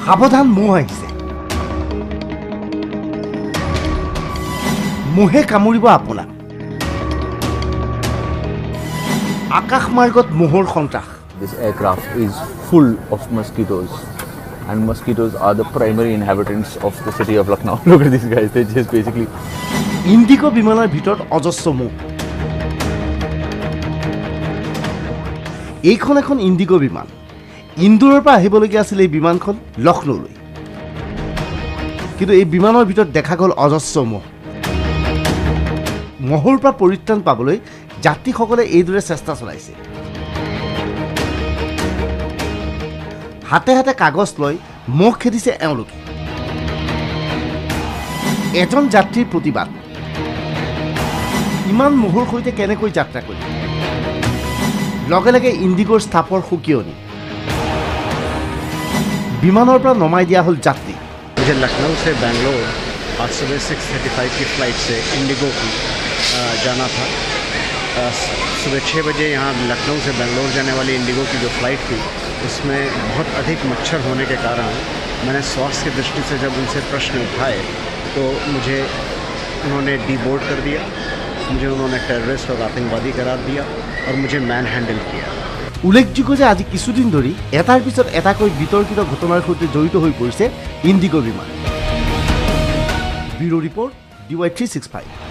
সাৱধান মহ আহিছে মহে কামুৰিব আপোনাক আকাশ মাৰ্গত মহৰ সন্ত্ৰাস This aircraft is full of mosquitoes and mosquitoes are the primary inhabitants of the city of Lucknow. Look at these guys, they just basically IndiGo বিমানৰ ভিতৰত অজস্ৰ মহ এইখন এখন ইণ্ডিগো বিমান ইন্দোৰৰ পৰা আহিবলগীয়া আছিল এই বিমানখন লক্ষ্ণৌলৈ কিন্তু এই বিমানৰ ভিতৰত দেখা গ'ল অজস্ৰ মহ মহৰ পৰা পৰিত্ৰাণ পাবলৈ যাত্ৰীসকলে এইদৰে চেষ্টা চলাইছে হাতে হাতে কাগজ লৈ মহ খেদিছে এওঁলোকে এজন যাত্ৰীৰ প্ৰতিবাদ ইমান মহৰ সৈতে কেনেকৈ যাত্ৰা কৰি লগে লগে ইণ্ডিগোৰ ষ্টাফৰ সুকিয়নি বিমানৰ পৰা নমাই দিয়া হ'ল যাত্ৰী मुझे लखनऊ से बेंगलोर आज सुबह 6:35 की फ़्लाइट से इंडिगो की जाना था सुबह 6 बजे यहाँ लखनऊ से बेंगलोर जाने वाली इंडिगो की जो फ़्लाइट थी उसमें बहुत अधिक मच्छर होने के कारण मैंने स्वास्थ्य की दृष्टि से जब उनसे प्रश्न उठाए तो मुझे उन्होंने डीबोर्ड कर दिया मुझे उन्होंने टेररिस्ट और आतंकवादी करार दिया और मुझे मैन हैंडल किया উল্লেখযোগ্য যে আজি কিছুদিন ধৰি এটাৰ পিছত এটাকৈ বিতৰ্কিত ঘটনাৰ সৈতে জড়িত হৈ পৰিছে ইণ্ডিগো বিমান ব্যুৰো ৰিপৰ্ট DY365